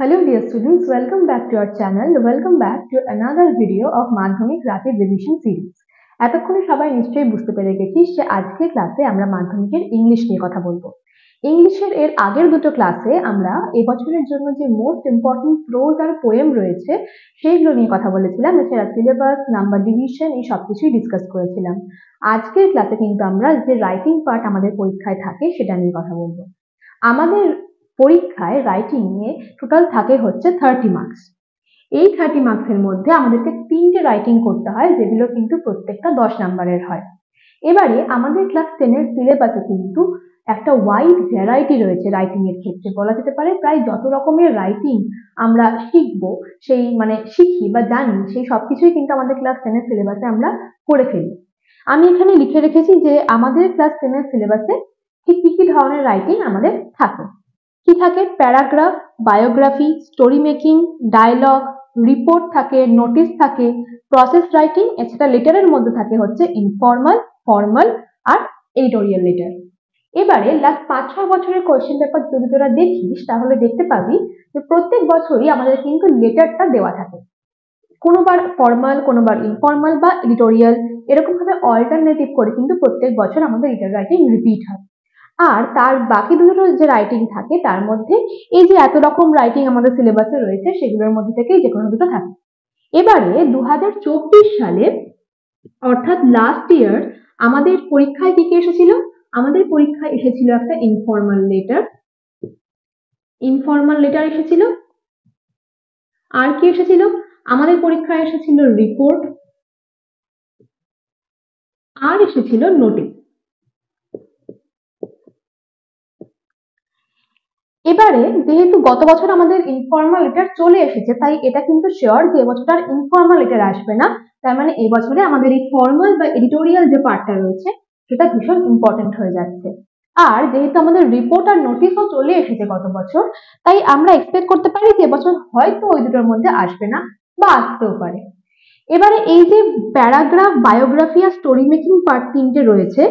Hello dear students, welcome back to our channel. Welcome back to another video of Madhyamik Rapid Revision series. এতক্ষণে সবাই নিশ্চয়ই বুঝতে পেরে গেছিস যে আজকের ক্লাসে আমরা মাধ্যমিকের ইংলিশ নিয়ে কথা বলবো। ইংলিশের এর আগের দুটো ক্লাসে আমরা এবছরের জন্য যে মোস্ট ইম্পর্টেন্ট প্রোজ আর পোয়েম রয়েছে সেইগুলো নিয়ে কথা বলেছিলাম, এছাড়া সিলেবাস, নাম্বার ডিভিশন এই সবকিছুই ডিসকাস করেছিলাম। আজকের ক্লাসে কিন্তু আমরা যে রাইটিং পার্ট আমাদের পরীক্ষায় থাকে সেটা নিয়ে কথা বলবো। আমাদের পরীক্ষায় রাইটিং এ টোটাল থাকে হচ্ছে 30 মার্কস। এই 30 মার্কসের মধ্যে আমাদেরকে 3টে রাইটিং করতে হয়, যেগুলো কিন্তু প্রত্যেকটা 10 নাম্বারের হয়। এবারে আমাদের ক্লাস 10 এর সিলেবাসে কিন্তু একটা ওয়াইড ভ্যারাইটি রয়েছে রাইটিং এর ক্ষেত্রে। বলা যেতে পারে প্রায় যত রকমের রাইটিং আমরা শিখবো, শিখি বা জানি, সেই সবকিছুই কিন্তু আমাদের ক্লাস 10 এর সিলেবাসে আমরা করে ফেলি। আমি এখানে লিখে রেখেছি যে আমাদের ক্লাস 10 এর সিলেবাসে ঠিক কি ধরনের রাইটিং আমাদের থাকে। কি থাকে? Paragraph, biography, story making, dialogue, report থাকে, নোটিশ থাকে, প্রসেস রাইটিং, এছাড়া লেটারের মধ্যে থাকে হচ্ছে ইনফর্মাল, ফর্মাল আর এডিটোরিয়াল লেটার। এবারে লাস্ট 5-6 বছরের কোয়েশ্চেন পেপার যদি তোরা দেখিস তাহলে দেখতে পাবি যে প্রত্যেক বছরই আমাদের কিন্তু লেটারটা দেওয়া থাকে, কোনোবার ফর্মাল, কোনোবার ইনফর্মাল বা এডিটোরিয়াল, এরকম ভাবে অল্টারনেটিভ করে কিন্তু প্রত্যেক বছর আমাদের লেটার রাইটিং রিপিট হয়। আর তার বাকি দুটো যে রাইটিং থাকে তার মধ্যে এই যে এত রকম রাইটিং আমাদের সিলেবাসে রয়েছে সেগুলোর মধ্যে থেকেই যে কোনো দুটো থাকে। এবারে 2024 সালে অর্থাৎ লাস্ট ইয়ার আমাদের পরীক্ষায় কি এসেছিল? আমাদের পরীক্ষায় এসেছিল একটা ইনফর্মাল লেটার এসেছিল। আর কি এসেছিল? আমাদের পরীক্ষায় এসেছিল রিপোর্ট, আর এসেছিল নোটিশ। এবারে যেহেতু গত বছর আমাদের ইনফর্মাল লেটার চলে এসেছে, তাই এটা কিন্তু শিওর যে এবছর আর ইনফর্মাল লেটার আসবে না। তার মানে এই বছরে আমাদের এই ফর্মাল বা এডিটোরিয়াল যে পার্টটা রয়েছে সেটা ভীষণ ইম্পর্টেন্ট হয়ে যাচ্ছে। আর যেহেতু আমাদের রিপোর্ট আর নোটিশও চলে এসেছে গত বছর, তাই আমরা এক্সপেক্ট করতে পারি যে এবছর হয়তো ওই দুটোর মধ্যে আসবে না বা আসতেও পারে। এবারে এই যে প্যারাগ্রাফ, বায়োগ্রাফি আর স্টোরি মেকিং পার্ট 3টে রয়েছে,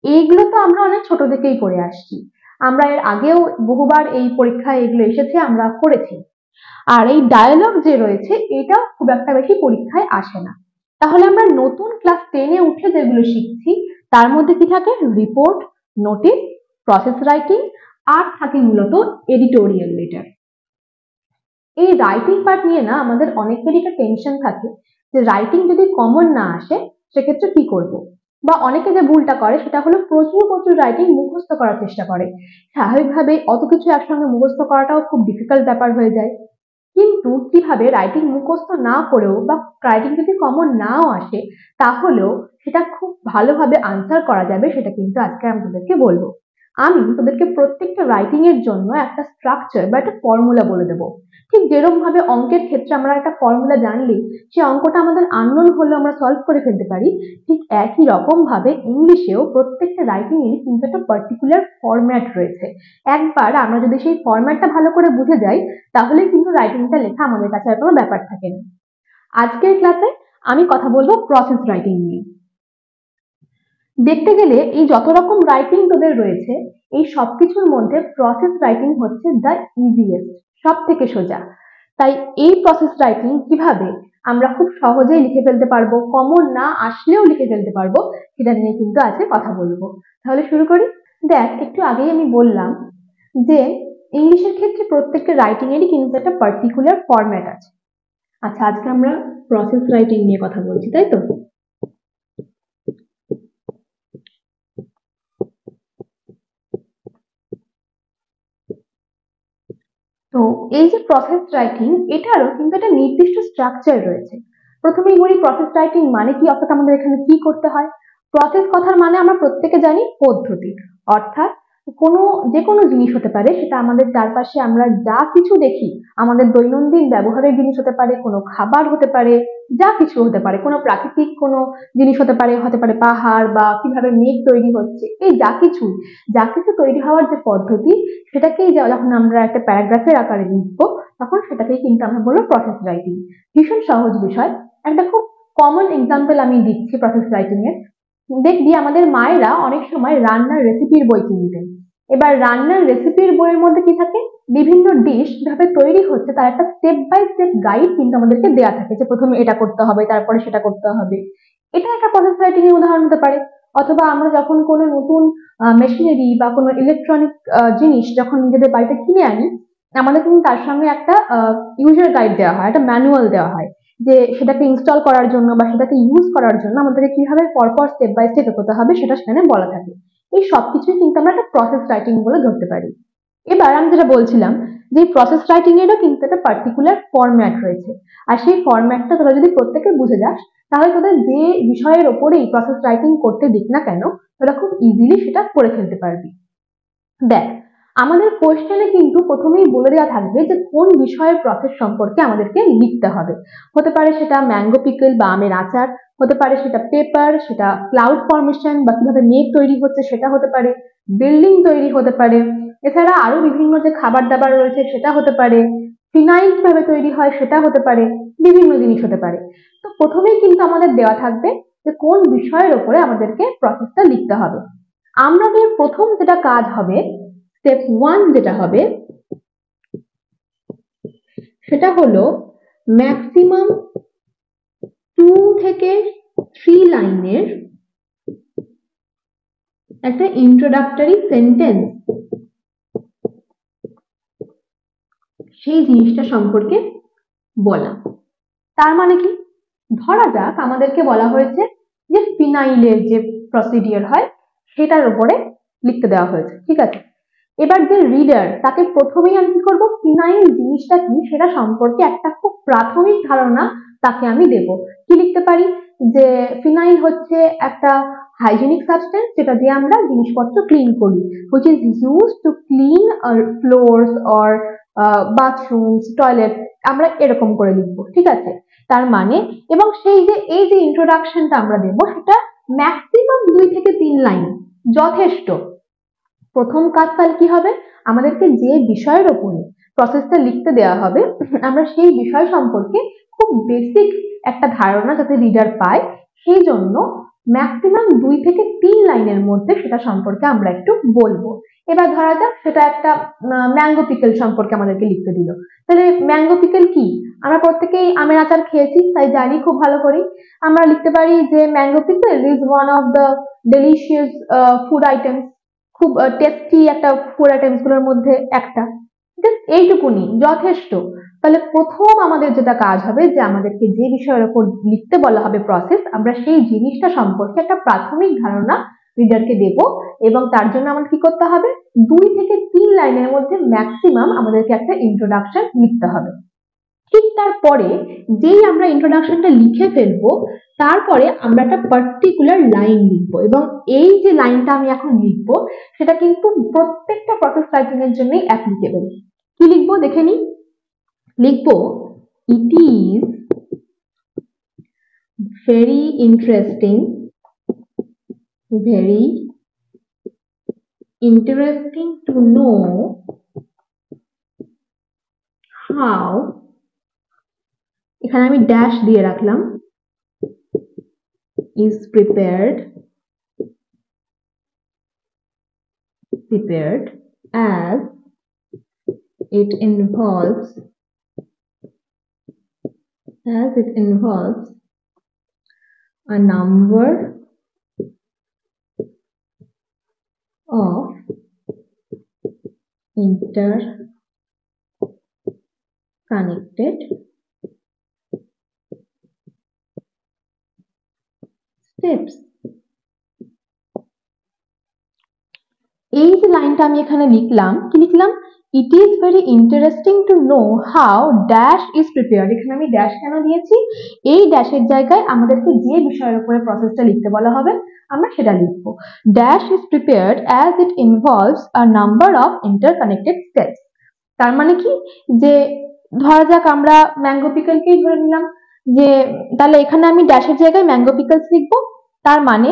এইগুলো তো আমরা অনেক ছোট থেকেই পড়ে আসছি। আমরা এর আগেও বহুবার এই পরীক্ষায় এগুলো এসেছে, আমরা করেছি। আর এই ডায়ালগ যে রয়েছে এটা খুব একটা বেশি পরীক্ষায় আসে না। তাহলে আমরা নতুন ক্লাস 10 এ উঠে যেগুলো শিখছি তার মধ্যে কি থাকে? রিপোর্ট, নোটিশ, প্রসেস রাইটিং আর থাকে মূলত এডিটোরিয়াল লেটার। এই রাইটিং পার্ট নিয়ে না আমাদের অনেকেরই একটা টেনশন থাকে যে রাইটিং যদি কমন না আসে সেক্ষেত্রে কি করব, বা অনেকে যে ভুলটা করে সেটা হলো প্রচুর প্রচুর রাইটিং মুখস্থ করার চেষ্টা করে। স্বাভাবিকভাবে অত কিছু একসঙ্গে মুখস্থ করাটাও খুব ডিফিকাল্ট ব্যাপার হয়ে যায়। কিন্তু কিভাবে রাইটিং মুখস্থ না করেও বা রাইটিং যদি কমন নাও আসে তাহলেও সেটা খুব ভালোভাবে আনসার করা যাবে, সেটা কিন্তু আজকে আমি তোদেরকে বলবো। আমি তোদেরকে প্রত্যেকটা রাইটিং এর জন্য একটা স্ট্রাকচার বা একটা ফর্মুলা বলে দেবো। ঠিক যেরকম ভাবে অঙ্কের ক্ষেত্রে আমরা একটা ফর্মুলা জানলে সেই অঙ্কটা আমাদের আননোন হলেও আমরা সলভ করে ফেলতে পারি, ঠিক একই রকম ভাবে ইংলিশেও প্রত্যেকটা রাইটিং এর কিন্তু একটা পার্টিকুলার ফরম্যাট রয়েছে। একবার আমরা যদি সেই ফরম্যাটটা ভালো করে বুঝে যাই তাহলে কিন্তু রাইটিংটা লেখা আমাদের কাছে আর কোনো ব্যাপার থাকে না। আজকের ক্লাসে আমি কথা বলবো প্রসেস রাইটিং নিয়ে। দেখতে গেলে এই যত রকম রাইটিং তোদের রয়েছে এই সবকিছুর মধ্যে প্রসেস রাইটিং হচ্ছে দ্য ইজিয়েস্ট, সব থেকে সোজা। তাই এই প্রসেস রাইটিং কিভাবে আমরা খুব সহজেই লিখে ফেলতে পারবো, কমন না আসলেও লিখে ফেলতে পারবো, সেটা নিয়ে কিন্তু আজকে কথা বলবো। তাহলে শুরু করি। দেখ, একটু আগেই আমি বললাম যে ইংলিশের ক্ষেত্রে প্রত্যেকটা রাইটিং এরই কিন্তু একটা পার্টিকুলার ফরম্যাট আছে। আচ্ছা, আজকে আমরা প্রসেস রাইটিং নিয়ে কথা বলছি, তাই তো? তো এই যে প্রসেস রাইটিং, এটারও কিন্তু একটা নির্দিষ্ট স্ট্রাকচার রয়েছে। প্রথমেই বলি প্রসেস রাইটিং মানে কি, অর্থাৎ আমাদের এখানে কি করতে হয়। প্রসেস কথার মানে আমরা প্রত্যেকে জানি পদ্ধতি, অর্থাৎ যে কোনো জিনিস হতে পারে, সেটা আমাদের চারপাশে আমরা যা কিছু দেখি, আমাদের দৈনন্দিন ব্যবহারের জিনিস হতে পারে, কোনো খাবার হতে পারে, যা কিছু হতে পারে, কোনো প্রাকৃতিক কোনো জিনিস হতে পারে পাহাড় বা কিভাবে মেঘ তৈরি হচ্ছে, এই যা কিছু তৈরি হওয়ার যে পদ্ধতি সেটাকেই যখন আমরা একটা প্যারাগ্রাফের আকারে লিখবো তখন সেটাকেই কিন্তু আমরা বলবো প্রসেস রাইটিং। ভীষণ সহজ বিষয়। একটা খুব কমন এক্সাম্পল আমি দিচ্ছি প্রসেস রাইটিং এর। দেখবি আমাদের মায়েরা অনেক সময় রান্নার রেসিপির বই কিনতেন, এবার রান্নার রেসিপির বইয়ের মধ্যে কি থাকে, বিভিন্ন ডিশ কিভাবে তৈরি হচ্ছে তার একটা স্টেপ বাই স্টেপ গাইড কিন্তু আমাদেরকে দেওয়া থাকে, যে প্রথমে এটা করতে হবে তারপরে সেটা করতে হবে। এটা একটা প্রসেস রাইটিং এর উদাহরণ হতে পারে। অথবা আমরা যখন কোনো নতুন মেশিনারি বা কোনো ইলেকট্রনিক জিনিস যখন নিজেদের বাড়িতে কিনে আনি, আমাদের কিন্তু তার সঙ্গে একটা ইউজার গাইড দেওয়া হয়, একটা ম্যানুয়াল দেওয়া হয়, যে সেটাকে ইনস্টল করার জন্য বা সেটাকে ইউজ করার জন্য আমাদেরকে কিভাবে পরপর স্টেপ বাই স্টেপ এগোতে হবে সেটা সেখানে বলা থাকে। এই সবকিছুই কিন্তু আমরা একটা প্রসেস রাইটিং বলে ধরতে পারি। এবার আমি যেটা বলছিলাম, যে প্রসেস রাইটিং এরও কিন্তু একটা পার্টিকুলার ফরম্যাট রয়েছে। আর সেই ফরম্যাটটা তোরা যদি প্রত্যেকে বুঝে যাস, তাহলে তোদের যে বিষয়ের ওপরেই প্রসেস রাইটিং করতে দিক না কেন, তোরা খুব ইজিলি সেটা করে ফেলতে পারবি। দেখ, আমাদের কোশ্চেনে কিন্তু প্রথমেই বলে দেওয়া থাকবে যে কোন বিষয়ের প্রসেস সম্পর্কে আমাদেরকে লিখতে হবে। হতে পারে সেটা ম্যাঙ্গো পিকল বা আমের আচার, হতে পারে সেটা পেপার, সেটা ক্লাউড ফর্মেশন বা কিভাবে মেঘ তৈরি হচ্ছে সেটা হতে পারে, বিল্ডিং তৈরি হতে পারে, এছাড়া আরো বিভিন্ন যে খাবার দাবার রয়েছে সেটা হতে পারে, ফিনাইল কিভাবে তৈরি হয় সেটা হতে পারে, বিভিন্ন জিনিস হতে পারে। তো প্রথমেই কিন্তু আমাদের দেওয়া থাকবে যে কোন বিষয়ের ওপরে আমাদেরকে প্রসেসটা লিখতে হবে। আমাদের প্রথম যেটা কাজ হবে, স্টেপ 1 যেটা হবে, সেটা হলো ম্যাক্সিমাম 2 থেকে 3 লাইনের একটা ইন্ট্রোডাক্টরি সেন্টেন্স সেই জিনিসটা সম্পর্কে বলা। তার মানে কি, ধরা যাক আমাদেরকে বলা হয়েছে যে ফিনাইলের যে প্রসিডিওর হয় সেটার উপরে লিখতে দেওয়া হয়েছে, ঠিক আছে। এবার যে রিডার, তাকে প্রথমেই আমি কি করবো, ফিনাইল জিনিসটা কি সেটা সম্পর্কে একটা খুব প্রাথমিক ধারণা তাকে আমি দেব। কি লিখতে পারি, যে ফিনাইল হচ্ছে একটা হাইজেনিক সাবস্টেন্স যেটা দিয়ে আমরা জিনিসপত্র ক্লিন করি, which is used to clean floors or bathrooms, toilets, আমরা এরকম করে লিখবো, ঠিক আছে। তার মানে, এবং সেই যে এই যে ইন্ট্রোডাকশনটা আমরা দেবো সেটা ম্যাক্সিমাম 2 থেকে 3 লাইন যথেষ্ট। প্রথম কাজ তাহলে কি হবে, আমাদেরকে যে বিষয়ের ওপরে প্রসেসটা লিখতে দেওয়া হবে আমরা সেই বিষয় সম্পর্কে খুব বেসিক একটা ধারণা যাতে রিডার পায়, সেই জন্য ম্যাক্সিমাম 2 থেকে 3 লাইনের মধ্যে সেটা সম্পর্কে আমরা একটু বলবো। এবার ধরা যাক সেটা একটা ম্যাঙ্গো পিকল সম্পর্কে আমাদেরকে লিখতে দিল, তাহলে ম্যাঙ্গো পিকল কি, আমরা প্রত্যেকেই আমের আচার খেয়েছি তাই জানি খুব ভালো করে। আমরা লিখতে পারি যে mango pickle is one of the delicious food items, খুব টেস্টি একটা ফুড আইটেমস গুলোর মধ্যে একটা, জাস্ট এইটুকুনি যথেষ্ট। তাহলে প্রথম আমাদের যেটা কাজ হবে, যে আমাদেরকে যে বিষয়ের উপর লিখতে বলা হবে প্রসেস, আমরা সেই জিনিসটা সম্পর্কে একটা প্রাথমিক ধারণা রিডারকে দেব, এবং তার জন্য আমাদের কি করতে হবে, 2 থেকে 3 লাইনের মধ্যে ম্যাক্সিমাম আমাদেরকে একটা ইন্ট্রোডাকশন লিখতে হবে। ঠিক তারপরে যেই আমরা ইন্ট্রোডাকশনটা লিখে ফেলবো, তারপরে আমরা একটা পার্টিকুলার লাইন লিখবো, এবং এই যে লাইনটা আমি এখন লিখবো সেটা কিন্তু প্রত্যেকটা প্রসেস রাইটিং এর জন্যই অ্যাপ্লিকেবল। কি লিখবো দেখে নিই, লিখবো it is very interesting to know how, এখানে আমি ড্যাশ দিয়ে রাখলাম, is prepared as it involves a number of interconnected steps। এই যে লাইনটা আমি এখানে লিখলাম, কি লিখলাম, it is very interesting to know how dash is prepared. এখানে আমি ড্যাশ কেন দিয়েছি, এই ড্যাশের জায়গায় আমাদেরকে যে বিষয়ের উপরে প্রসেসটা লিখতে বলা হবে আমরা সেটা লিখবো। Dash is prepared as it involves a number of interconnected steps. তার মানে কি, যে ধরা যাক আমরা ম্যাঙ্গো পিকলকেই ধরে নিলাম, যে তাহলে এখানে আমি ড্যাশের জায়গায় ম্যাঙ্গো পিকলস লিখবো। তার মানে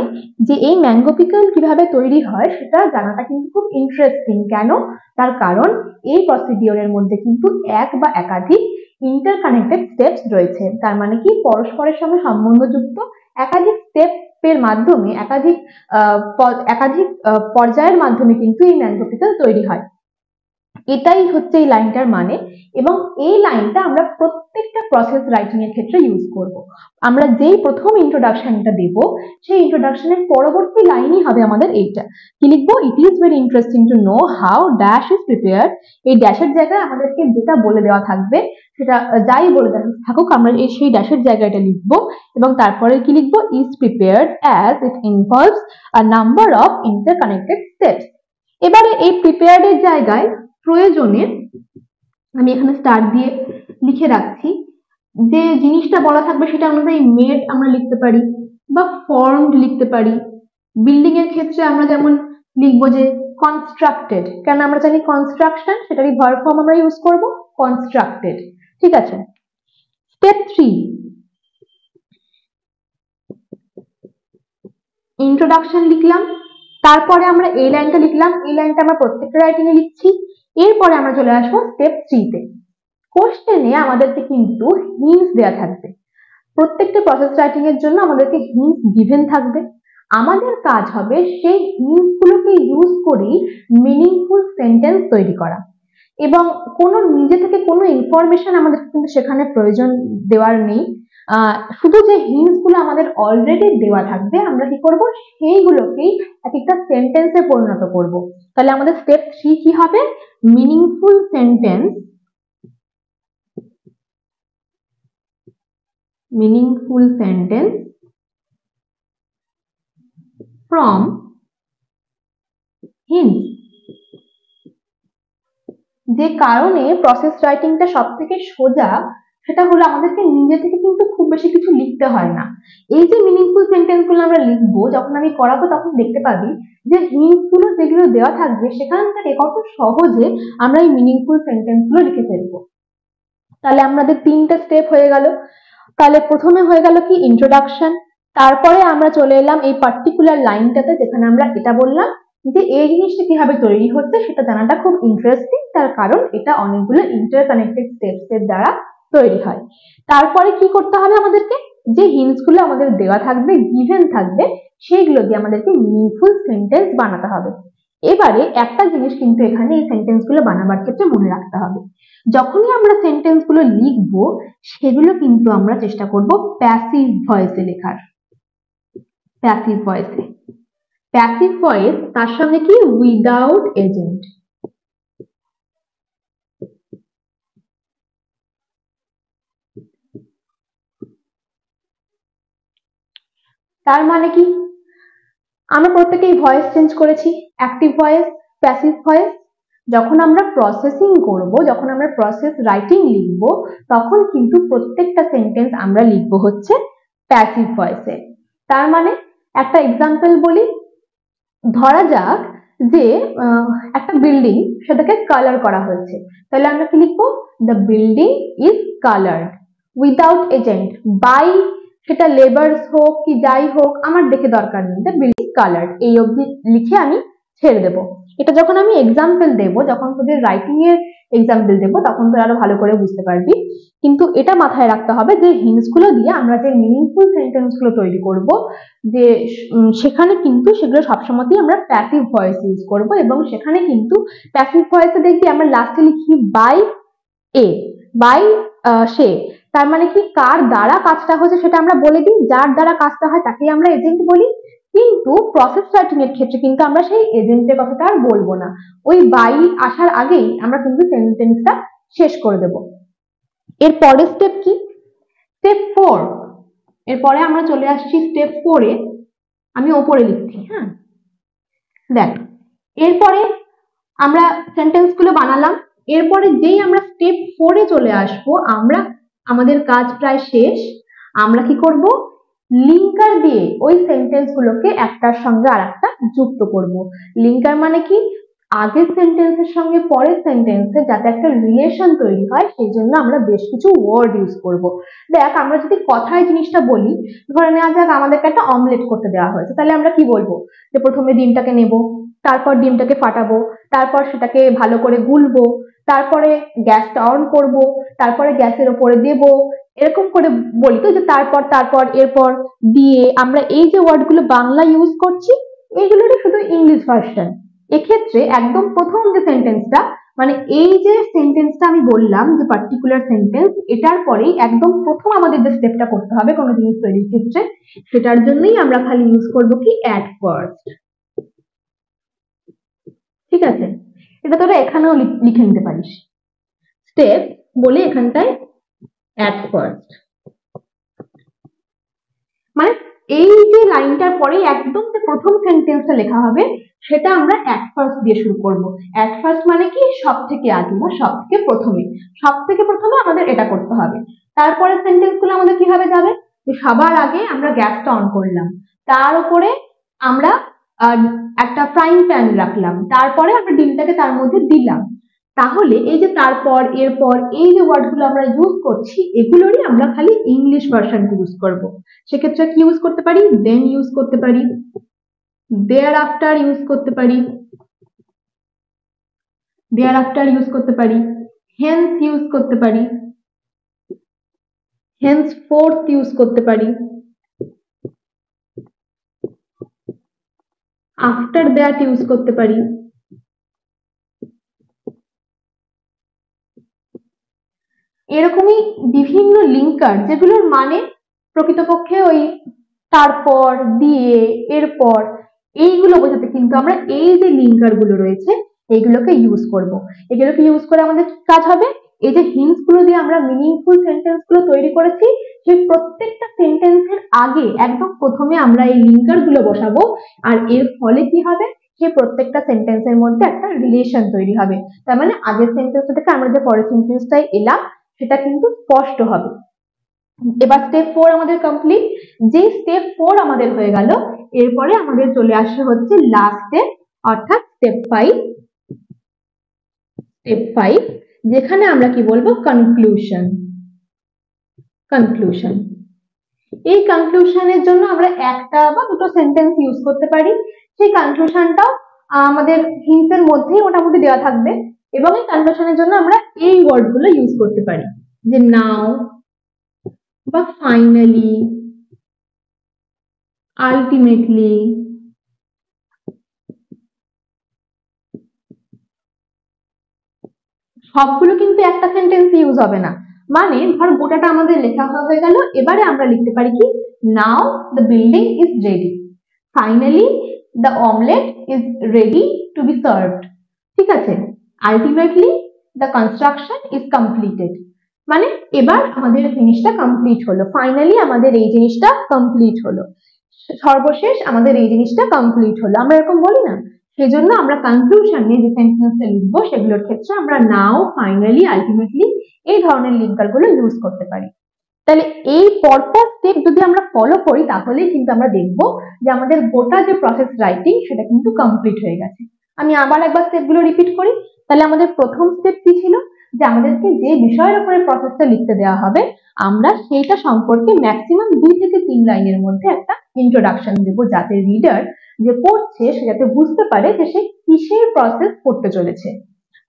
যে এই ম্যাঙ্গো পিকল কিভাবে তৈরি হয় সেটা জানাটা কিন্তু খুব ইন্টারেস্টিং। কেন, তার কারণ এই প্রসিডিওরের মধ্যে কিন্তু এক বা একাধিক ইন্টারকানেক্টেড স্টেপস রয়েছে। তার মানে কি, পরস্পরের সঙ্গে সম্বন্ধযুক্ত একাধিক স্টেপ স্টেপের মাধ্যমে একাধিক পর্যায়ের মাধ্যমে কিন্তু এই ম্যানগ্রোভ তৈরি হয়। এটাই হচ্ছে এই লাইনটার মানে, এবং এই লাইনটা আমরা প্রত্যেকটা প্রসেস রাইটিং এর ক্ষেত্রে ইউজ করব। আমরা যেই প্রথম ইন্ট্রোডাকশনটা দেব, সেই ইন্ট্রোডাকশনের পরবর্তী লাইনই হবে আমাদের এইটা। কি লিখবো? It is very interesting to know how dash is prepared. এই ড্যাশের জায়গায় আমাদেরকে যেটা বলে দেওয়া থাকবে, সেটা যাই বলে দেওয়া থাকুক, আমরা সেই ড্যাশের জায়গাটা লিখবো, এবং তারপরে কি লিখবো? Is prepared as it involves a number of interconnected steps. এবারে এই প্রিপেয়ার্ড এর জায়গায় প্রয়োজনে আমি এখানে স্টার দিয়ে লিখে রাখছি, যে জিনিসটা বলা থাকবে সেটা অনুযায়ী মেড আমরা লিখতে পারি বা ফর্মড লিখতে পারি। বিল্ডিং এর ক্ষেত্রে আমরা যেমন লিখবো যে কনস্ট্রাক্টেড, কারণ আমরা জানি কনস্ট্রাকশন, সেটারই ভার্ব ফর্ম আমরা ইউজ করব কনস্ট্রাক্টেড। ঠিক আছে। স্টেপ 3, ইন্ট্রোডাকশন লিখলাম, তারপরে আমরা এই লাইনটা লিখলাম, এই লাইনটা আমরা প্রত্যেকটা রাইটিং এ লিখছি। এরপরে আমরা চলে আসবো স্টেপ 3 তে। কোশ্চেনে আমাদেরকে কিন্তু হিন্টস দেওয়া থাকবে। প্রত্যেকটা প্রসেস রাইটিং এর জন্য আমাদেরকে হিন্টস গিভেন থাকবে। আমাদের কাজ হবে সেই হিন্টস গুলোকে ইউজ করেই মিনিংফুল সেন্টেন্স তৈরি করা, এবং কোনো নিজে থেকে কোনো ইনফরমেশন আমাদের কিন্তু সেখানে প্রয়োজন দেওয়ার নেই। শুধু যে হিন্টস গুলো আমাদের অলরেডি দেওয়া থাকবে, আমরা কি করব? সেইগুলোকেই এক একটা সেন্টেন্সে পরিণত করব। তাহলে আমাদের স্টেপ 3 কি হবে? Meaningful sentence, meaningful sentence from hints। যে কারণে প্রসেস রাইটিংটা সব থেকে সোজা, সেটা হলো আমাদেরকে নিজে থেকে কিন্তু খুব বেশি কিছু লিখতে হয় না। এই যে মিনিংফুল সেন্টেন্স গুলো আমরা লিখবো, যখন আমি করাবো তখন দেখতে পাবি যে হিন্টস গুলো যেগুলো দেওয়া থাকবে সেখান থেকে কত সহজে আমরা এই মিনিংফুল সেন্টেন্স গুলো লিখে ফেলবো। তাহলে আমাদের 3টা স্টেপ হয়ে গেল। তাহলে প্রথমে হয়ে গেল কি? ইন্ট্রোডাকশন। তারপরে আমরা চলে এলাম এই পার্টিকুলার লাইনটাতে, যেখানে আমরা এটা বললাম যে এই জিনিসটা কিভাবে তৈরি হচ্ছে সেটা জানাটা খুব ইন্টারেস্টিং, তার কারণ এটা অনেকগুলো ইন্টারকানেক্টেড স্টেপস এর দ্বারা তৈরি হয়। তারপরে কি করতে হবে? আমাদেরকে যে হিন্টস গুলো আমাদের দেওয়া থাকবে, গিভেন থাকবে, সেইগুলো দিয়ে আমাদেরকে মিনিংফুল সেন্টেন্স বানাতে হবে। এবারে একটা জিনিস কিন্তু এখানে এই সেন্টেন্স গুলো বানাবার ক্ষেত্রে মনে রাখতে হবে, যখনই আমরা সেন্টেন্স গুলো লিখবো সেগুলো কিন্তু আমরা চেষ্টা করব প্যাসিভ ভয়েসে লেখার। প্যাসিভ ভয়েসে, প্যাসিভ ভয়েস তার সঙ্গে কি? Without agent. তার মানে কি? আমরা প্রত্যেকেই ভয়েস চেঞ্জ করেছি, অ্যাক্টিভ ভয়েস, প্যাসিভ ভয়েস। যখন আমরা প্রসেসিং করব, যখন আমরা প্রসেস রাইটিং লিখব, তখন কিন্তু প্রত্যেকটা সেন্টেন্স আমরা লিখবো হচ্ছে প্যাসিভ ভয়েসে। তার মানে একটা এক্সাম্পল বলি, ধরা যাক যে একটা বিল্ডিং, সেটাকে কালার করা হয়েছে, তাহলে আমরা কি লিখবো? The building is coloured without agent, by সেটা লেবার্স হোক কি যাই হোক, আমার দেখে দরকার নেই, দ্য বিল্ডিং কালার্ড এই অবধি লিখে আমি ছেড়ে দেবো। এটা যখন আমি এক্সাম্পল দেবো, যখন তোদের রাইটিং এর এক্সাম্পল দেবো, তখন তোরা আরো ভালো করে বুঝতে পারবি। কিন্তু এটা মাথায় রাখতে হবে যে হিন্টস গুলো দিয়ে আমরা যে মিনিংফুল সেন্টেন্স গুলো তৈরি করব, যে সেখানে কিন্তু সেগুলো সবসময়ই আমরা প্যাসিভ ভয়েস ইউজ করব, এবং সেখানে কিন্তু প্যাসিভ ভয়েসে দেখবি আমরা লাস্টে লিখি বাই এ, বাই সে। তার মানে কি? কার দ্বারা কাজটা হচ্ছে সেটা আমরা বলে দিই, যার দ্বারা কাজটা হয় তাকেই আমরা এজেন্ট বলি। কিন্তু প্রসেস রাইটিং এর ক্ষেত্রে কিন্তু আমরা সেই এজেন্টের কথাটা আর বলবো না, ওই বাই আসার আগেই আমরা কিন্তু সেন্টেন্সটা শেষ করে দেব। এর পরের স্টেপ কি? স্টেপ 4। এরপরে আমরা চলে আসছি স্টেপ 4 এ। আমি ওপরে লিখছি, হ্যাঁ দেখ। এরপরে আমরা সেন্টেন্স গুলো বানালাম, এরপরে যেই আমরা স্টেপ 4 এ চলে আসবো, আমরা আমাদের কাজ প্রায় শেষ। আমরা কি করব? লিঙ্কার দিয়ে ওই সেন্টেন্স গুলোকে একটার সঙ্গে আরেকটা যুক্ত করব। লিঙ্কার মানে কি? আগের সেন্টেন্সের সঙ্গে পরের সেন্টেন্সে যাতে একটা রিলেশন তৈরি হয়, সেই জন্য আমরা বেশ কিছু ওয়ার্ড ইউজ করব। দেখ, আমরা যদি কথায় জিনিসটা বলি, ধরে নেওয়া যাক আমাদেরকে একটা অমলেট করতে দেওয়া হয়েছে, তাহলে আমরা কি বলবো? যে প্রথমে ডিমটাকে নেব, তারপর ডিমটাকে ফাটাবো, তারপর সেটাকে ভালো করে গুলবো, তারপরে গ্যাসটা অন করব, তারপরে গ্যাসের ওপরে দেব, এরকম করে বলি তো, যে তারপর তারপর এরপর দিয়ে আমরা এই যে ওয়ার্ডগুলো বাংলা ইউজ করছি এইগুলোরই শুধু ইংলিশ ভার্সন। এক্ষেত্রে একদম প্রথম যে সেন্টেন্সটা, মানে এই যে সেন্টেন্সটা আমি বললাম যে পার্টিকুলার সেন্টেন্স, এটার পরেই একদম প্রথম আমাদের যে স্টেপটা করতে হবে কোনো জিনিস তৈরির ক্ষেত্রে, সেটার জন্যই আমরা খালি ইউজ করবো কি অ্যাট ফার্স্ট। ঠিক আছে, এটা তোরা এখানেও লিখে নিতে পারিস, স্টেপ বলে এখানটায় অ্যাট ফার্স্ট। মানে এই যে লাইনটার পরে একদম যে প্রথম সেন্টেন্সটা লেখা হবে সেটা আমরা অ্যাট ফার্স্ট দিয়ে শুরু করব। অ্যাট ফার্স্ট মানে কি সব থেকে আগে বা সব থেকে প্রথমে, সব থেকে প্রথমে আমাদের এটা করতে হবে। তারপরে সেন্টেন্সগুলো আমাদের কিভাবে যাবে, সবার আগে আমরা গ্যাসটা অন করলাম, তার উপরে আমরা একটা ফ্রাইং প্যান রাখলাম, তারপরে আমরা ডিমটাকে তার মধ্যে দিলাম। তাহলে এই যে তারপর এরপর এই যে ওয়ার্ডগুলো আমরা ইউজ করছি এগুলোরই আমরা খালি ইংলিশ ভার্সনটা ইউজ করব। সেক্ষেত্রে কি ইউজ করতে পারি, দেন ইউজ করতে পারি, দেয়ার আফটার ইউজ করতে পারি, দেয়ার আফটার ইউজ করতে পারি, হেন্স ইউজ করতে পারি, হেন্স ফোর্থ ইউজ করতে পারি, আফটার দ্যাট ইউজ করতে পারি। এরকমই বিভিন্ন লিঙ্কার যেগুলোর মানে প্রকৃতপক্ষে ওই তারপর দিয়ে এরপর এইগুলো বোঝাতে কিন্তু আমরা এই যে লিঙ্কার গুলো রয়েছে এইগুলোকে ইউজ করব। এগুলোকে ইউজ করে আমাদের কাজ হবে এই যে হিন্টস গুলো দিয়ে আমরা মিনিংফুল সেন্টেন্স গুলো তৈরি করেছি সেই প্রত্যেকটা সেন্টেন্সের আগে একদম প্রথমে আমরা এই লিঙ্কার গুলো বসাবো, আর এর ফলে কি হবে সেই প্রত্যেকটা সেন্টেন্সের মধ্যে একটা রিলেশন তৈরি হবে। তার মানে আগের সেন্টেন্সটা থেকে আমরা যে পরের সেন্টেন্সটাই এলাম সেটা কিন্তু স্পষ্ট হবে। এবার স্টেপ 4 আমাদের কমপ্লিট। যে স্টেপ 4 আমাদের হয়ে গেল, এরপরে আমাদের চলে আসে হচ্ছে লাস্ট স্টেপ অর্থাৎ স্টেপ 5। স্টেপ 5 যেখানে আমরা কি বলবো, কনক্লুশন। কনক্লুশন, এই কনক্লুশনের জন্য আমরা একটা বা দুটো সেন্টেন্স ইউজ করতে পারি। সেই কনক্লুশনটাও আমাদের হিন্টসের মধ্যেই মোটামুটি দেওয়া থাকবে, এবং এই কনক্লুশনের জন্য আমরা এই ওয়ার্ডগুলো ইউজ করতে পারি, যে নাও বা ফাইনালি, আলটিমেটলি, সবগুলো কিন্তু একটা সেন্টেন্স ইউজ হবে না। মানে ধর গোটাটা আমাদের লেখা হয়ে গেল, এবারে আমরা লিখতে পারি কি, now the building is ready, finally the omelette is ready to be served. ঠিক আছে, ultimately the construction is completed. মানে এবার আমাদের জিনিসটা কমপ্লিট হলো, ফাইনালি আমাদের এই জিনিসটা কমপ্লিট হলো, সর্বশেষ আমাদের এই জিনিসটা কমপ্লিট হলো, আমরা এরকম বলি না? সেজন্য আমরা কনক্লুশনে যে সেন্টেন্সটা লিখবো সেগুলোর ক্ষেত্রে আমরা নাও, ফাইনালি, আলটিমেটলি এই ধরনের লিঙ্কার গুলো ইউজ করতে পারি। তাহলে এই পরপর স্টেপ যদি আমরা ফলো করি তাহলেই কিন্তু আমরা দেখবো যে আমাদের গোটা যে প্রসেস রাইটিং সেটা কিন্তু কমপ্লিট হয়ে গেছে। আমি আবার একবার স্টেপগুলো রিপিট করি। তাহলে আমাদের প্রথম স্টেপ কি ছিল, যে আমাদেরকে যে বিষয়ের উপরে প্রসেসটা লিখতে দেওয়া হবে আমরা সেইটা সম্পর্কে ম্যাক্সিমাম 2 থেকে 3 লাইনের মধ্যে একটা ইন্ট্রোডাকশন দেব, যাতে রিডার যে পড়ছে সে যাতে বুঝতে পারে যে সে কিসের প্রসেস পড়তে চলেছে।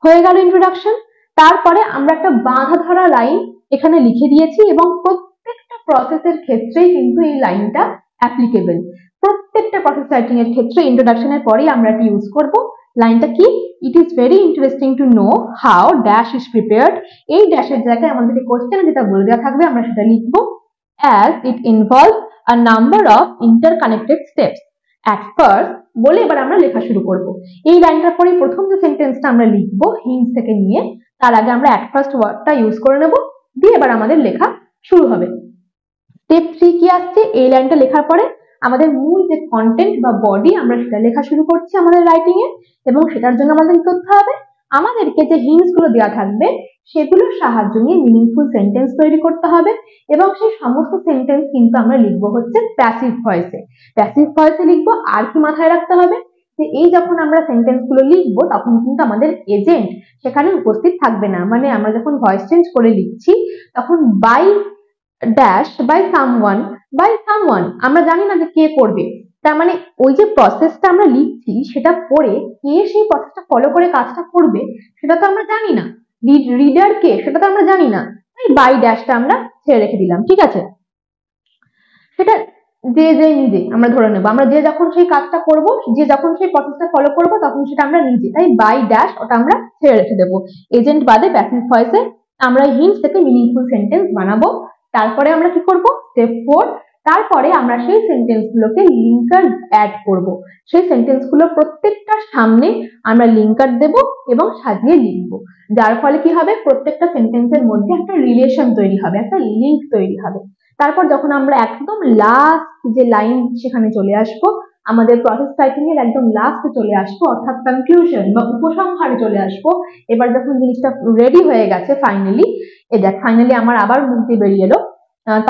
হয়ে গেল ইন্ট্রোডাকশন। তারপরে আমরা একটা বাঁধা ধরা লাইন এখানে লিখে দিয়েছি, এবং প্রত্যেকটা প্রসেসের ক্ষেত্রেই কিন্তু এই লাইনটা অ্যাপ্লিকেবল। প্রত্যেকটা প্রসেস রাইটিং এর ক্ষেত্রে ইন্ট্রোডাকশনের পরেই আমরা এটি ইউজ করব। লাইনটা কি, it is very interesting to know how dash is prepared. এই ড্যাশের জায়গায় আমাদেরকে কোশ্চেনে যেটা বলে দেওয়া থাকবে আমরা সেটা লিখবো, as it involves a number of interconnected steps at first বলে এবার আমরা লেখা শুরু করব। এই লাইনটার পরে প্রথম যে সেন্টেন্সটা আমরা লিখবো হিন্টস থেকে নিয়ে, তার আগে আমরা অ্যাট ফার্স্ট ওয়ার্ডটা ইউজ করে নেব, দিয়ে এবার আমাদের লেখা শুরু হবে। স্টেপ 3 কি আসছে, এই লাইনটা লেখার পরে আমাদের মূল যে কন্টেন্ট বা বডি আমরা সেটা লেখা শুরু করছি আমাদের রাইটিং এ, এবং সেটার জন্য আমাদের কি করতে হবে, আমাদেরকে যে হিন্টস গুলো দেওয়া থাকবে সেগুলোর সাহায্য নিয়ে মিনিংফুল সেন্টেন্স তৈরি করতে হবে, এবং সেই সমস্ত সেন্টেন্স কিন্তু আমরা লিখবো হচ্ছে প্যাসিভ ভয়েসে। প্যাসিভ ভয়েসে লিখবো, আর কি মাথায় রাখতে হবে, যে এই যখন আমরা সেন্টেন্স গুলো লিখবো তখন কিন্তু আমাদের এজেন্ট সেখানে উপস্থিত থাকবে না। মানে আমরা যখন ভয়েস চেঞ্জ করে লিখছি তখন বাই ড্যাশ বাই সামওয়ান আমরা জানি না যে কে করবে। তার মানে ওই যে প্রসেসটা আমরা লিখছি সেটা পড়ে কে সেই প্রসেসটা ফলো করে কাজটা করবে সেটা তো আমরা জানি না, রিডার কে সেটা তো আমরা জানি না। এই বাই ড্যাশটা আমরা ছেড়ে রেখে দিলাম, ঠিক আছে। সেটা যে নিজে আমরা ধরে নেবো, আমরা যে যখন সেই কাজটা করব, যে যখন সেই প্রসেসটা ফলো করব, তখন সেটা আমরা নিজে, তাই বাই ড্যাশ ওটা আমরা ছেড়ে রেখে দেবো। এজেন্ট বাদে প্যাসিভ ভয়েসে আমরা হিন্টস থেকে মিনিংফুল সেন্টেন্স বানাবো। তারপরে আমরা কি করব, স্টেপ 4, তারপরে আমরা সেই সেন্টেন্স গুলোকে লিঙ্কার অ্যাড করব। সেই সেন্টেন্স গুলো প্রত্যেকটার সামনে আমরা লিঙ্কার দেব এবং সাজিয়ে লিখবো, যার ফলে কি হবে, প্রত্যেকটা সেন্টেন্সের মধ্যে একটা রিলেশন তৈরি হবে, একটা লিঙ্ক তৈরি হবে। তারপর যখন আমরা একদম লাস্ট যে লাইন সেখানে চলে আসবো, আমাদের প্রসেস রাইটিং এর একদম লাস্টে চলে আসবো, অর্থাৎ কনক্লুশন বা উপসংহারে চলে আসবো। এবার যখন জিনিসটা রেডি হয়ে গেছে ফাইনালি, এই দেখ ফাইনালি আমার আবার মুখ দিয়ে বেরিয়ে এলো,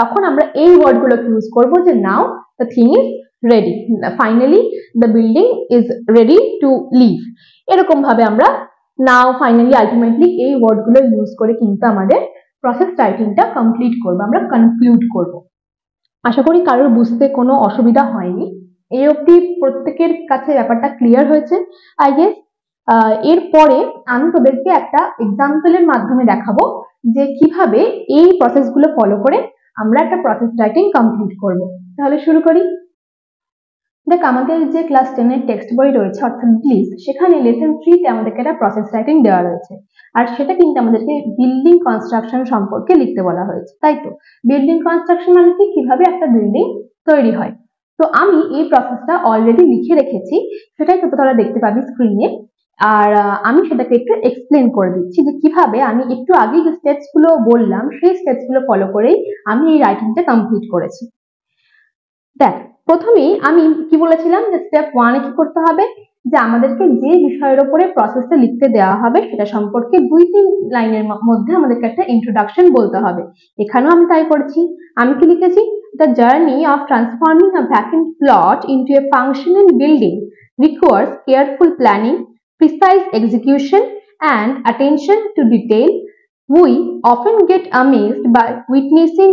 তখন আমরা এই ওয়ার্ড গুলোকে ইউজ করবো যে now the thing is ready, finally the building is ready to leave. এরকম ভাবে আমরা নাও, ফাইনালি, আলটিমেটলি এই ওয়ার্ড গুলো ইউজ করে কিন্তু আমাদের প্রসেস রাইটিংটা কমপ্লিট করবো, আমরা কনক্লুড করব। আশা করি কারোর বুঝতে কোনো অসুবিধা হয়নি। এই অবধি প্রত্যেকের কাছে ব্যাপারটা ক্লিয়ার হয়েছে আই গেস। এরপরে আমি তোদেরকে একটা এক্সাম্পলের মাধ্যমে দেখাবো যে কিভাবে এই প্রসেসগুলো ফলো করে আমরা একটা প্রসেস রাইটিং কমপ্লিট করব। তাহলে শুরু করি। দেখ, আমাদের যে ক্লাস 10 এর টেক্সট বই রয়েছে অর্থাৎ গ্লিস, সেখানে লেসন 3 তে আমাদেরকে একটা প্রসেস রাইটিং দেওয়া রয়েছে, আর সেটা কিন্তু আমাদেরকে বিল্ডিং কনস্ট্রাকশন সম্পর্কে লিখতে বলা হয়েছে, তাই তো। বিল্ডিং কনস্ট্রাকশন মানে কি, কিভাবে একটা বিল্ডিং তৈরি হয়। তো আমি এই প্রসেসটা অলরেডি লিখে রেখেছি, সেটাই তো তোরা দেখতে পাবি স্ক্রিনে। আর আমি সেটাকে একটু এক্সপ্লেন করে দিচ্ছি যে কিভাবে আমি একটু আগে যে স্টেপস গুলো বললাম সেই স্টেপস গুলো ফলো করেই আমি এই রাইটিংটা কমপ্লিট করেছি। দেখ, প্রথমেই আমি কি বলেছিলাম যে স্টেপ 1 এ কি করতে হবে, যে আমাদেরকে যে বিষয়ের উপরে প্রসেসটা লিখতে দেওয়া হবে সেটা সম্পর্কে 2-3 লাইনের মধ্যে আমাদেরকে একটা ইন্ট্রোডাকশন বলতে হবে। এখানেও আমি তাই করেছি। আমি কি লিখেছি, the journey of transforming a vacant plot into a functional building requires careful planning, precise execution and attention to detail. We often get amazed by witnessing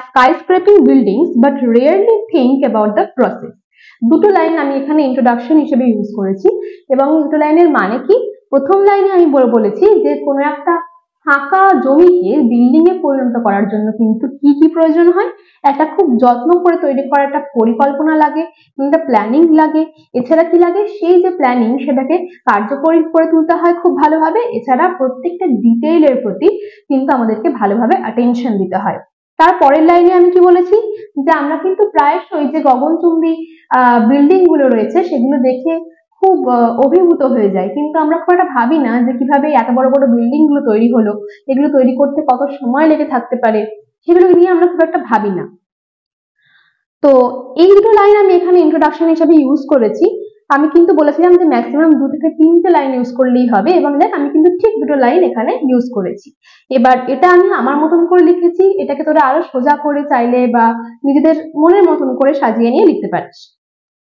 skyscraping buildings but rarely think about the process. দুটো line আমি এখানে introduction হিসেবে use করেছি, এবং দুটো লাইনের মানে কি, প্রথম লাইনে আমি বলেছি যে কোনো একটা ফাঁকা জমিকে বিল্ডিং এ পরিণত করার জন্য কিন্তু কি কি প্রয়োজন হয়, একটা খুব যত্ন করে তৈরি করা একটা পরিকল্পনা লাগে, একটা প্ল্যানিং লাগে। এছাড়া কি লাগে, সেই যে প্ল্যানিং সেটাকে কার্যকরী করে তুলতে হয় খুব ভালোভাবে। এছাড়া প্রত্যেকটা ডিটেইলের প্রতি কিন্তু আমাদেরকে ভালোভাবে অ্যাটেনশন দিতে হয়। তারপরের লাইনে আমি কি বলেছি, যে আমরা কিন্তু প্রায়শই যে গগনচুম্বী বিল্ডিং গুলো রয়েছে সেগুলো দেখে খুব অভিভূত হয়ে যায়, কিন্তু আমরা খুব একটা ভাবি না যে কিভাবে এত বড় বড় বিল্ডিং গুলো তৈরি হলো, এগুলো তৈরি করতে কত সময় লেগে থাকতে পারে, সেগুলো নিয়ে আমরা খুব একটা ভাবি না। তো এই দুটো লাইন আমি এখানে ইন্ট্রোডাকশন হিসেবে ইউজ করেছি। আমি কিন্তু বলেছিলাম যে ম্যাক্সিমাম 2 থেকে 3টে লাইন ইউজ করলেই হবে, এবং দেখ আমি কিন্তু ঠিক দুটো লাইন এখানে ইউজ করেছি। এবার এটা আমি আমার মতন করে লিখেছি, এটাকে তোরা আরো সোজা করে চাইলে বা নিজেদের মনের মতন করে সাজিয়ে নিয়ে লিখতে পারিস।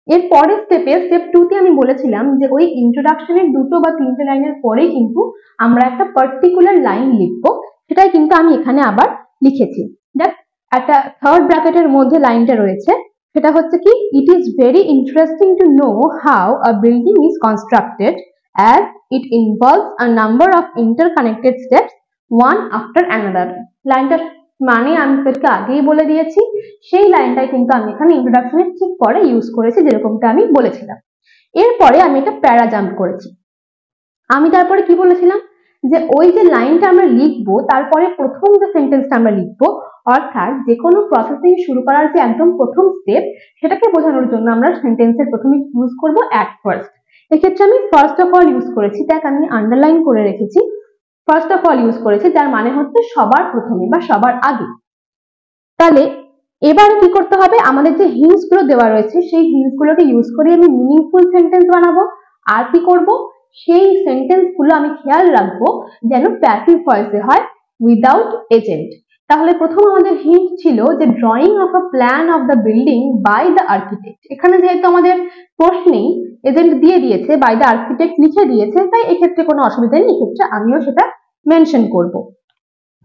এর পরের স্টেপে, স্টেপ 2 তে আমি বলেছিলাম যে ওই ইন্ট্রোডাকশনের 2 বা 3টে লাইনের পরেই কিন্তু আমরা একটা পার্টিকুলার লাইন লিখবো, সেটাই কিন্তু আমি এখানে আবার লিখেছি। দেখ, একটা থার্ড ব্র্যাকেটের মধ্যে লাইনটা রয়েছে, সেটা হচ্ছে কি, it is very interesting to know how a building is constructed as it involves a number of interconnected steps one after another. লাইনটা মানে আমি তোদেরকে আগেই বলে দিয়েছি, সেই লাইনটাই কিন্তু আমি এখানে ইন্ট্রোডাকশনের ঠিক পরে ইউজ করেছি, যেরকমটা আমি বলেছিলাম। এরপরে আমি একটা প্যারা জাম্প করেছি। আমি তারপরে কি বলেছিলাম, যে ওই যে লাইনটা আমরা লিখবো তারপরে প্রথম যে সেন্টেন্সটা আমরা লিখবো, অর্থাৎ যে কোনো প্রসেসিং শুরু করার যে একদম প্রথম স্টেপ, সেটাকে বোঝানোর জন্য আমরা সেন্টেন্সের প্রথমে ইউজ করব অ্যাট ফার্স্ট। এক্ষেত্রে আমি ফার্স্ট অফ অল ইউজ করেছি, দেখ আমি আন্ডারলাইন করে রেখেছি, ফার্স্ট অফ অল ইউজ করেছি, যার মানে হচ্ছে সবার প্রথমে বা সবার আগে। তাহলে এবারে কি করতে হবে, আমাদের যে হিন্টস গুলো দেওয়া রয়েছে সেই হিন্টস গুলোকে ইউজ করে আমি মিনিংফুল সেন্টেন্স বানাবো। আর কি করব, সেই সেন্টেন্স গুলো আমি খেয়াল রাখবো যেন প্যাসিভ ভয়েসে হয়, উইদাউট এজেন্ট। তাহলে প্রথম আমাদের হিন্ট ছিল যে drawing of a plan of the building by the architect. এখানে যেহেতু আমাদের প্রশ্নেই এজেন্ট দিয়ে দিয়েছে, বাই দ্য আর্কিটেক্ট লিখে দিয়েছে, তাই এক্ষেত্রে কোনো অসুবিধা নেই, এক্ষেত্রে আমিও সেটা মেনশন করব।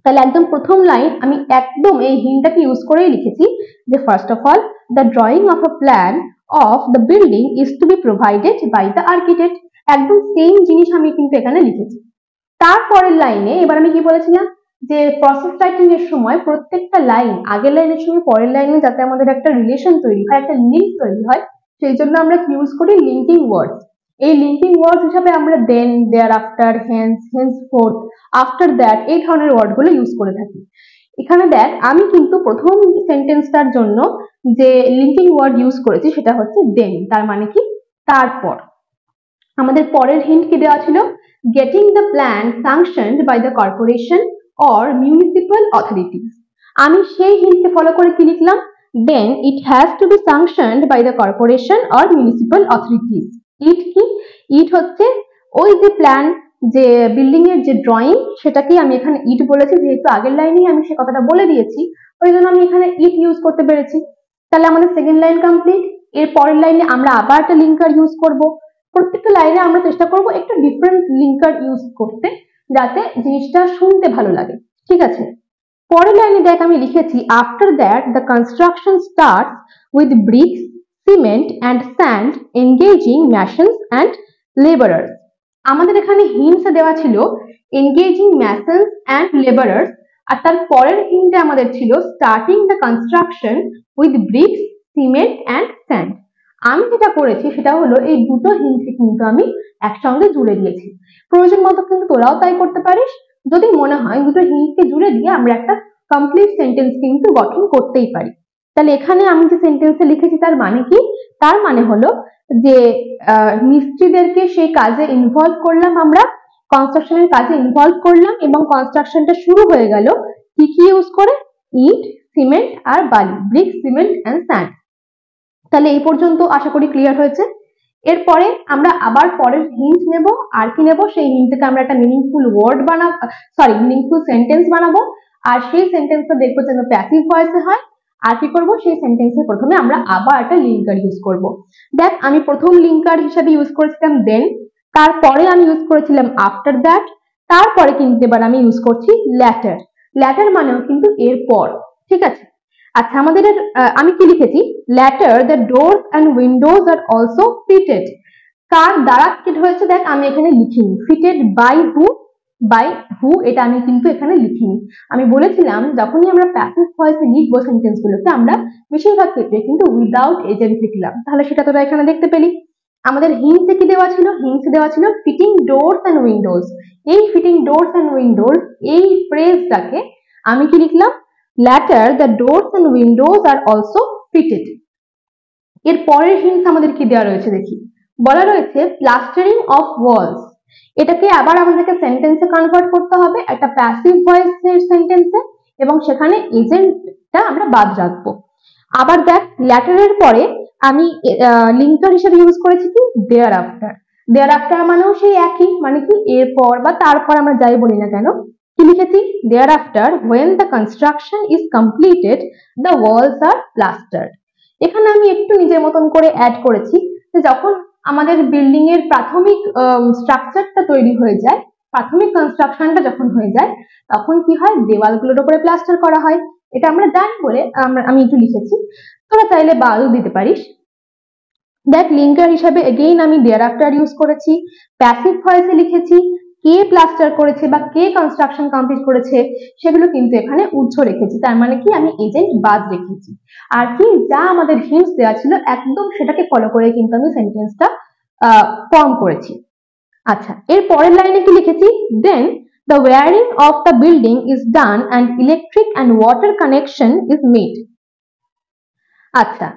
তাহলে একদম প্রথম লাইন আমি একদম এই হিন্টটাকে ইউজ করেই লিখেছি, যে first of all the drawing of a plan of the building is to be provided by the architect. একদম সেম জিনিস আমি কিন্তু এখানে লিখেছি। তারপরের লাইনে এবার আমি কি বলেছিলাম, যে প্রসেস রাইটিং এর সময় প্রত্যেকটা লাইন আগের লাইনের সঙ্গে পরের লাইনে যাতে আমাদের একটা রিলেশন তৈরি হয়, একটা লিঙ্ক তৈরি হয়, সেই জন্য আমরা ইউজ করি লিঙ্কিং ওয়ার্ডস। এই লিঙ্কিং ওয়ার্ডস হিসাবে আমরা then, thereafter, hence, henceforth, after that এই ধরনের ওয়ার্ডগুলো ইউজ করে থাকি। এখানে দেখ আমি কিন্তু প্রথম সেন্টেন্সটার জন্য যে লিঙ্কিং ওয়ার্ড ইউজ করেছি সেটা হচ্ছে দেন, তার মানে কি তারপর। আমাদের পরের হিন্ট কি দেওয়া ছিল, getting the plan sanctioned by the corporation or municipal authorities. আমি সেই হিন্টকে ফলো করে কি লিখলাম, then it has to be sanctioned by the corporation or municipal authorities. It কি, ইট হচ্ছে ওই যে প্ল্যান, যে বিল্ডিং এর যে ড্রয়িং, সেটাকে আমি এখানে ইট বলেছি, যেহেতু আগের লাইনেই আমি সে কথাটা বলে দিয়েছি, ওই জন্য আমি এখানে ইট ইউজ করতে পেরেছি। তাহলে আমাদের সেকেন্ড লাইন কমপ্লিট। এর পরের লাইনে আমরা আবার একটা লিঙ্কার ইউজ করব। প্রত্যেকটা লাইনে আমরা চেষ্টা করব একটু ডিফারেন্ট লিঙ্কার ইউজ করতে, যাতে জিনিসটা শুনতে ভালো লাগে। ঠিক আছে, পরের লাইনে দেখ আমি লিখেছি, after that the construction starts with bricks, cement and sand, engaging masons and labourers. আমাদের এখানে হিন্টস দেওয়া ছিল এনগেজিং ম্যাশনস অ্যান্ড লেবারার্স, আর তার পরের হিন্টে আমাদের ছিল starting the construction with bricks, cement and sand. আমি যেটা করেছি সেটা হলো এই দুটো হিন্টকে কিন্তু আমি একসঙ্গে জুড়ে দিয়েছি। প্রয়োজন মতো কিন্তু তোরাও তাই করতে পারিস। যদি মনে হয় দুটো হিন্টকে জুড়ে দিয়ে আমরা একটা কমপ্লিট সেন্টেন্স কিন্তু গঠন করতেই পারি। তাহলে এখানে আমি যে সেন্টেন্সে লিখেছি তার মানে কি, তার মানে হলো যে মিস্ত্রিদেরকে সেই কাজে ইনভলভ করলাম, আমরা কনস্ট্রাকশনের কাজে ইনভলভ করলাম এবং কনস্ট্রাকশনটা শুরু হয়ে গেল কি কি ইউজ করে, ইট, সিমেন্ট আর বালি, ব্রিক, সিমেন্ট অ্যান্ড স্যান্ড। তাহলে এই পর্যন্ত আশা করি ক্লিয়ার হয়েছে। এরপরে আমরা আবার পরের হিন্ট নেব, আর কি নেব, সেই হিন্ট থেকে আমরা একটা মিনিংফুল ওয়ার্ড বানাবো, মিনিংফুল সেন্টেন্স বানাবো। আর সেই সেন্টেন্সটা দেখবো যেন প্যাসিভ ভয়েসে হয়। আর কি করব, সেই সেন্টেন্সের প্রথমে আমরা আবার একটা লিঙ্কার ইউজ করব। দেখ আমি প্রথম লিঙ্কার হিসাবে ইউজ করেছিলাম দেন, তারপরে আমি ইউজ করেছিলাম আফটার দ্যাট, তারপরে কিন্তু এবার আমি ইউজ করছি ল্যাটার। ল্যাটার মানেও কিন্তু এরপর। ঠিক আছে, আচ্ছা আমাদের আমি কি লিখেছি, later the doors and windows are also fitted. কার দ্বারা ফিটেড হয়েছে দেখ আমি এখানে লিখিনি, fitted by who, by who এটা আমি কিন্তু এখানে লিখিনি। আমি বলেছিলাম যখনই আমরা প্যাসিভ ভয়েসে লিখবো সেন্টেন্স গুলোকে আমরা বেশিরভাগ ক্ষেত্রে কিন্তু উইদাউট এজেন্ট লিখলাম। তাহলে সেটা তোরা এখানে দেখতে পেলি। আমাদের হিন্টসে কি দেওয়া ছিল, হিন্টসে দেওয়া ছিল ফিটিং ডোরস অ্যান্ড উইন্ডোজ। এই ফিটিং ডোরস অ্যান্ড উইন্ডোজ এই ফ্রেজটাকে আমি কি লিখলাম, later the doors and windows are also fitted। এর পরের হিন্টস আমাদের কি দেওয়া রয়েছে দেখি, বলা রয়েছে প্লাস্টারিং অফ ওয়ালস। এটাকে আবার আমাদেরকে সেন্টেন্সে কনভার্ট করতে হবে একটা প্যাসিভ ভয়েসের সেন্টেন্সে, এবং সেখানে এজেন্টটা আমরা বাদ রাখবো। আবার দেখ ল্যাটারের পরে আমি লিঙ্কার হিসেবে ইউজ করেছি কি দেয়ার আফটার। দেয়ার আফটার মানেও সেই একই, মানে কি এরপর বা তারপর আমরা যাই বলি না কেন, কি লিখেছি, thereafter when the construction is completed the walls are plastered। এখানে আমি একটু নিজের মতন করে অ্যাড করেছি যে যখন আমাদের বিল্ডিং এর প্রাথমিক স্ট্রাকচারটা তৈরি হয়ে যায়, প্রাথমিক কনস্ট্রাকশনটা যখন হয়ে যায় তখন কি হয়, দেওয়ালগুলোর উপরে প্লাস্টার করা হয়। এটা আমরা জানি বলে আমি একটু লিখেছি, তোরা চাইলে বাদও দিতে পারিস। দেখ লিঙ্কার হিসাবে এগেইন আমি thereafter ইউজ করেছি, প্যাসিভ ভয়েসে লিখেছি, কে প্লাস্টার করেছে বা কে কনস্ট্রাকশন কমপ্লিট করেছে সেগুলো কিন্তু এখানে উজ্জ্ব রেখেছি, তার মানে কি আমি এজেন্ট বাদ রেখেছি। আর কি যা আমাদের হিন্টস দেওয়া ছিল একদম সেটাকে ফলো করে কিন্তু আমি সেন্টেন্সটা ফর্ম করেছি। আচ্ছা এর পরের লাইনে কি লিখেছি, দেন the wiring of the building is done and electric and water connection is made। আচ্ছা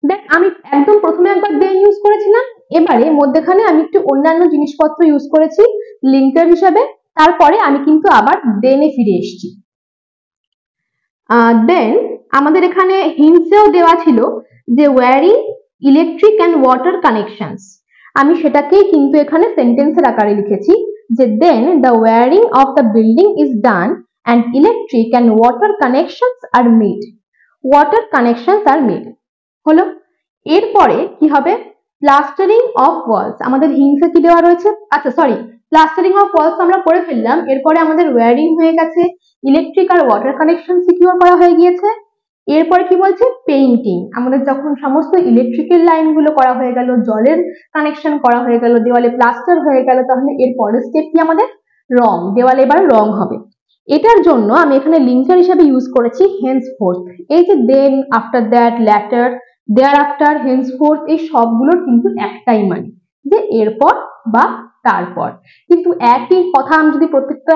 দেখ আমি একদম প্রথমে একবার দেন ইউজ করেছিলাম, এবারে মধ্যখানে আমি একটু অন্যান্য জিনিসপত্র ইউজ করেছি লিঙ্কার হিসাবে, তারপরে আমি কিন্তু আবার দেনে ফিরে এসেছি। দেন আমাদের এখানে হিন্টসেও দেওয়া ছিল যে wiring, electric and water connections, আমি সেটাকেই কিন্তু এখানে সেন্টেন্সের আকারে লিখেছি যে then the wiring of the building is done and electric and water connections are made. Water connections are made হলো। এরপরে কি হবে, প্লাস্টারিং অফ ওয়ালস। আমাদের হিন্টসে কি দেওয়া রয়েছে, আচ্ছা সরি, প্লাস্টারিং অফ ওয়ালস আমরা করে ফেললাম। এরপরে আমাদের ওয়্যারিং হয়ে গেছে, ইলেকট্রিক আর ওয়াটার কানেকশন সিকিউর করা হয়ে গিয়েছে। এরপরে কি বলছে, পেইন্টিং। আমাদের যখন সমস্ত ইলেকট্রিক্যাল লাইনগুলো করা হয়ে গেল, জলের কানেকশন করা হয়ে গেল, দেওয়ালে প্লাস্টার হয়ে গেল, তাহলে এর পরের স্টেপ কি আমাদের রং, দেওয়ালে এবার রং হবে। এটার জন্য আমি এখানে লিঙ্কার হিসেবে ইউজ করেছি henceforth। এই যে then, after that, later, thereafter, henceforth, এই সবগুলোর কিন্তু একটাই মানে, যে এরপর বা তারপর। কিন্তু একই কথা আমি যদি প্রত্যেকটা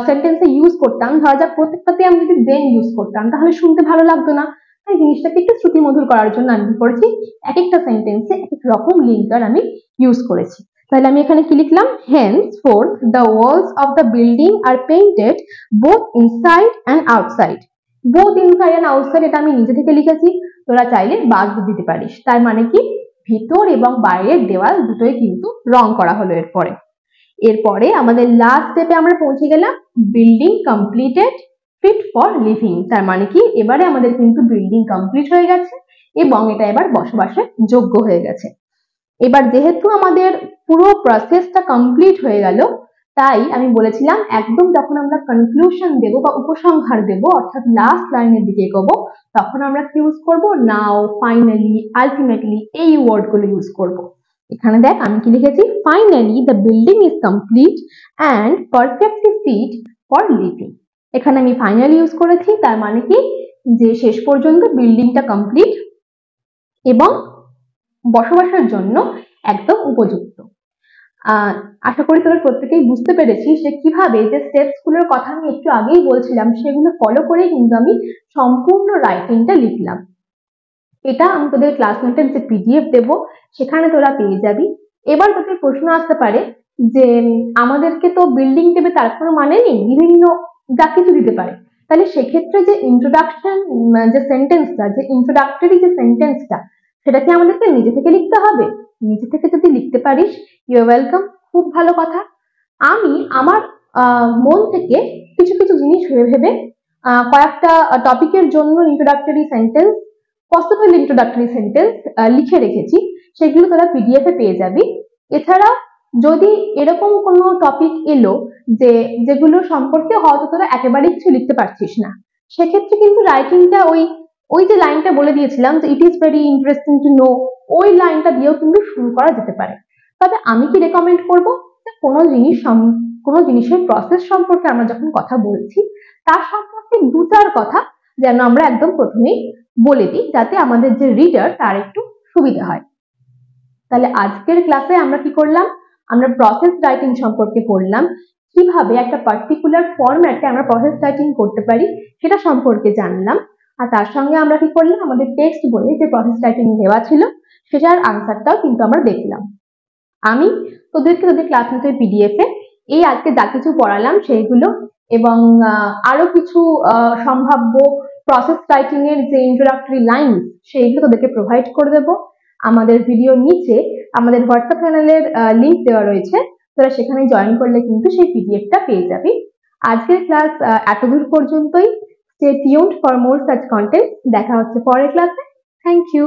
সেন্টেন্সে ইউজ করতাম, ধরা যাক প্রত্যেকটাতে আমি যদি দেন ইউজ করতাম, তাহলে শুনতে ভালো লাগতো না। তাই জিনিসটাকে একটু শ্রুতিমধুর করার জন্য আমি কি করেছি, এক একটা সেন্টেন্সে এক এক রকম লিঙ্কার আমি ইউজ করেছি। তাহলে আমি এখানে কি লিখলাম, henceforth the walls of the building are painted both inside and outside। both inside and outside এটা আমি নিজে থেকে লিখেছি, তোরা চাইলে বাদ দিতে পারিস। তার মানে কি, ভিতর এবং বাইরের দেওয়াল দুটোই কিন্তু রং করা হলো। এরপরে আমাদের লাস্ট স্টেপে আমরা পৌঁছে গেলাম, building completed fit for living. তার মানে কি, এবারে আমাদের কিন্তু বিল্ডিং কমপ্লিট হয়ে গেছে এবং এটা এবার বসবাসের যোগ্য হয়ে গেছে। এবার যেহেতু আমাদের পুরো প্রসেসটা কমপ্লিট হয়ে গেল, তাই আমি বলেছিলাম একদম যখন আমরা কনক্লুশন দেব বা উপসংহার দেব, অর্থাৎ লাস্ট লাইনের দিকে এগোবো, তখন আমরা কি ইউজ করব, নাও, ফাইনালি, আলটিমেটলি, এই ওয়ার্ডগুলো ইউজ করব। এখানে দেখ আমি কি লিখেছি, finally the building is complete and perfectly fit for living. এখানে আমি ফাইনালি ইউজ করেছি, তার মানে কি, যে শেষ পর্যন্ত বিল্ডিংটা কমপ্লিট এবং বসবাসের জন্য একদম উপযুক্ত। আশা করি তোরা প্রত্যেকেই বুঝতে পেরেছিস যে কিভাবে যে স্টেপস গুলোর কথা আমি একটু আগেই বলছিলাম সেগুলো ফলো করে কিন্তু আমি সম্পূর্ণ রাইটিংটা লিখলাম। এটা আমি তোদের ক্লাসমেটের যে পিডিএফ দেব সেখানে তোরা পেয়ে যাবি। এবার তোদের প্রশ্ন আসতে পারে যে আমাদেরকে তো বিল্ডিং দেবে, তার কোনো মানে নেই, বিভিন্ন যা কিছু দিতে পারে, তাহলে সেক্ষেত্রে যে ইন্ট্রোডাকশন যে সেন্টেন্সটা, যে ইন্ট্রোডাক্টরি যে সেন্টেন্সটা, সেটা কি আমাদেরকে নিজে থেকে লিখতে হবে? নিজে থেকে যদি লিখতে পারিস, ইউ আর ওয়েলকাম, খুব ভালো কথা। আমি আমার মন থেকে কিছু কিছু জিনিস ভেবে কয়েকটা টপিকের জন্য introductory sentence, possible introductory sentence লিখে রেখেছি, সেগুলো তোরা পিডিএফ এ পেয়ে যাবি। এছাড়া যদি এরকম কোনো টপিক এলো যেগুলো সম্পর্কে হয়তো তোরা একেবারেই কিছু লিখতে পারছিস না, সেক্ষেত্রে কিন্তু রাইটিংটা ওই যে লাইনটা বলে দিয়েছিলাম যে it is very interesting to know, ওই লাইনটা দিয়েও কিন্তু শুরু করা যেতে পারে। তবে আমি কি রেকমেন্ড করব, যে কোনো জিনিসের প্রসেস সম্পর্কে আমরা যখন কথা বলছি, তার সম্পর্কে দু চার কথা যেন আমরা একদম প্রথমেই বলে দিই, যাতে আমাদের যে রিডার তার একটু সুবিধা হয়। তাহলে আজকের ক্লাসে আমরা কি করলাম, আমরা প্রসেস রাইটিং সম্পর্কে পড়লাম, কিভাবে একটা পার্টিকুলার ফরম্যাটে আমরা প্রসেস রাইটিং করতে পারি সেটা সম্পর্কে জানলাম। আর তার সঙ্গে আমরা কি করলাম, আমাদের টেক্সট বইয়ে যে প্রসেস রাইটিং দেওয়া ছিল সেটার আনসারটাও কিন্তু আমরা দেখলাম। আমি তোদের ক্লাসমেটের পিডিএফ এ এই আজকে যা কিছু পড়ালাম সেইগুলো এবং আরো কিছু সম্ভাব্য প্রসেস রাইটিং এর যে ইন্ট্রোডাক্টরি লাইন সেইগুলো তোদেরকে প্রোভাইড করে দেবো। আমাদের ভিডিওর নিচে আমাদের হোয়াটসঅ্যাপ চ্যানেলের লিংক দেওয়া রয়েছে, তোরা সেখানে জয়েন করলে কিন্তু সেই পিডিএফটা পেয়ে যাবি। আজকের ক্লাস এতদূর পর্যন্তই। Stay tuned for more such content. দেখা হচ্ছে পরের ক্লাসে। Thank you.